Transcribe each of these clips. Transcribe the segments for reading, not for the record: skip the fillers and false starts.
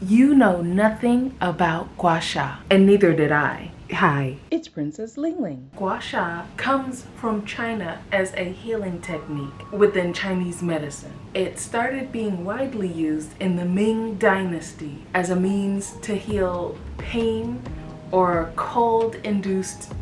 You know nothing about GuaSha, and neither did I. Hi. It's Princess Ling Ling. GuaSha comes from China as a healing technique within Chinese medicine. It started being widely used in the Ming Dynasty as a means to heal pain or cold-induced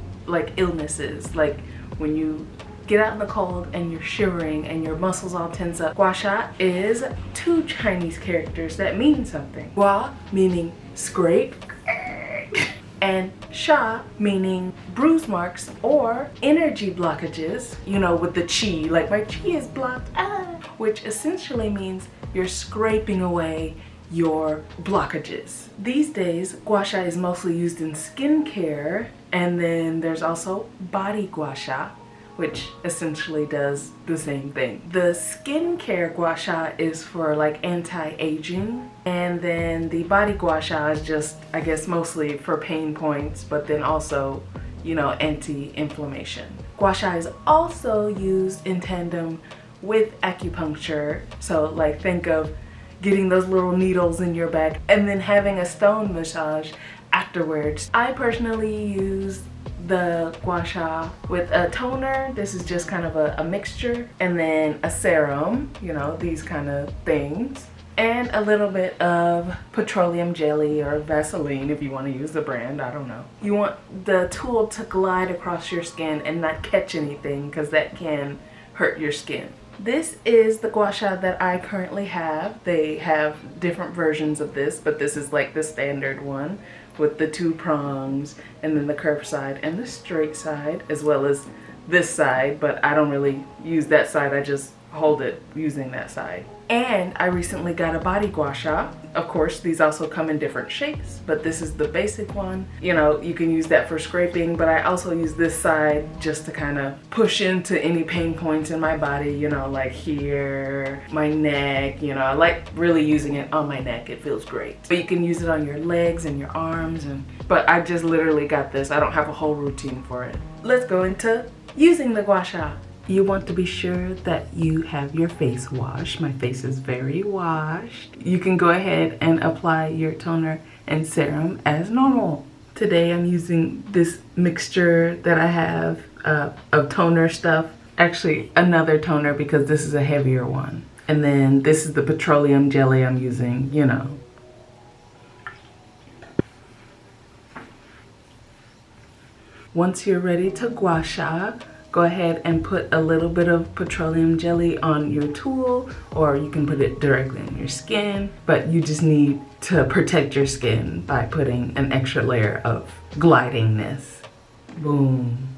illnesses, like when you get out in the cold and you're shivering and your muscles all tense up. GuaSha is two Chinese characters that mean something. Gua meaning scrape, and sha meaning bruise marks or energy blockages, you know, with the chi, like my chi is blocked, which essentially means you're scraping away your blockages. These days, GuaSha is mostly used in skincare, and then there's also body GuaSha, which essentially does the same thing. The skincare GuaSha is for like anti-aging, and then the body GuaSha is just, I guess, mostly for pain points, but then also, you know, anti-inflammation. GuaSha is also used in tandem with acupuncture. So like think of getting those little needles in your back and then having a stone massage afterwards. I personally use the GuaSha with a toner. This is just kind of a mixture, and then a serum, you know, these kind of things, and a little bit of petroleum jelly or Vaseline if you want to use the brand, I don't know. You want the tool to glide across your skin and not catch anything, because that can hurt your skin. This is the GuaSha that I currently have. They have different versions of this, but this is like the standard one with the two prongs, and then the curved side and the straight side, as well as this side, but I don't really use that side, I just hold it using that side. And I recently got a body GuaSha. Of course, these also come in different shapes, but this is the basic one. You know, you can use that for scraping, but I also use this side just to kind of push into any pain points in my body, you know, like here, my neck, you know, I like really using it on my neck. It feels great. But you can use it on your legs and your arms, but I just literally got this. I don't have a whole routine for it. Let's go into using the GuaSha. You want to be sure that you have your face washed. My face is very washed. You can go ahead and apply your toner and serum as normal. Today I'm using this mixture that I have of toner stuff. Actually, another toner because this is a heavier one. And then this is the petroleum jelly I'm using, you know. Once you're ready to GuaSha, go ahead and put a little bit of petroleum jelly on your tool, or you can put it directly on your skin, but you just need to protect your skin by putting an extra layer of glidingness. Boom.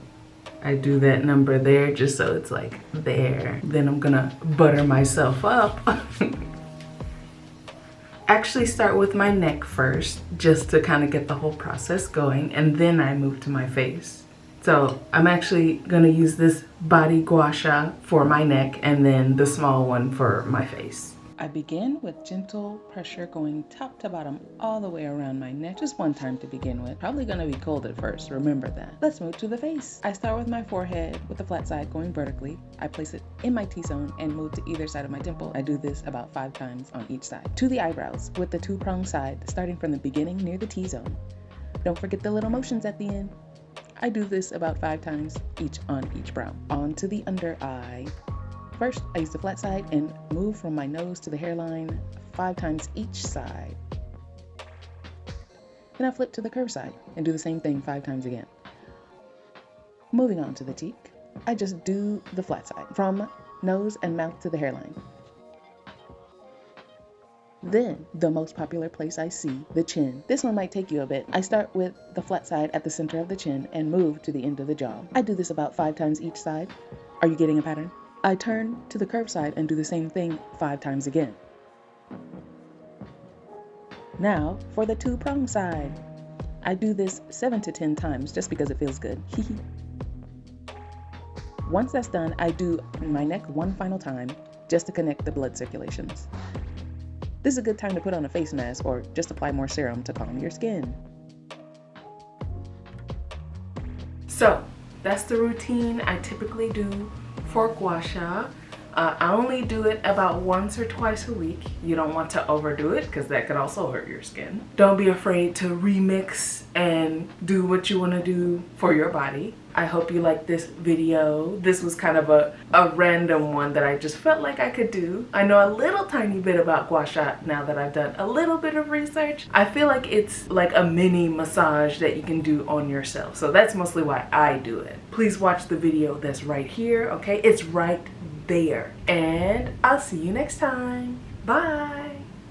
I do that number there just so it's like there. Then I'm gonna butter myself up. Actually start with my neck first, just to kind of get the whole process going, and then I move to my face. So I'm actually gonna use this body GuaSha for my neck and then the small one for my face. I begin with gentle pressure going top to bottom all the way around my neck. Just one time to begin with. Probably gonna be cold at first, remember that. Let's move to the face. I start with my forehead with the flat side going vertically. I place it in my T-zone and move to either side of my temple. I do this about 5 times on each side. To the eyebrows with the 2-prong side, starting from the beginning near the T-zone. Don't forget the little motions at the end. I do this about 5 times each on each brow. On to the under eye. First, I use the flat side and move from my nose to the hairline 5 times each side. Then I flip to the curved side and do the same thing 5 times again. Moving on to the cheek, I just do the flat side from nose and mouth to the hairline. Then, the most popular place I see, the chin. This one might take you a bit. I start with the flat side at the center of the chin and move to the end of the jaw. I do this about 5 times each side. Are you getting a pattern? I turn to the curved side and do the same thing 5 times again. Now, for the 2-prong side. I do this 7 to 10 times just because it feels good. Once that's done, I do my neck one final time just to connect the blood circulations. This is a good time to put on a face mask or just apply more serum to calm your skin. So that's the routine I typically do for GuaSha. I only do it about once or twice a week. You don't want to overdo it because that could also hurt your skin. Don't be afraid to remix and do what you want to do for your body. I hope you like this video. This was kind of a random one that I just felt like I could do. I know a little tiny bit about GuaSha now that I've done a little bit of research. I feel like it's like a mini massage that you can do on yourself. So that's mostly why I do it. Please watch the video that's right here, okay? It's right there. And I'll see you next time. Bye.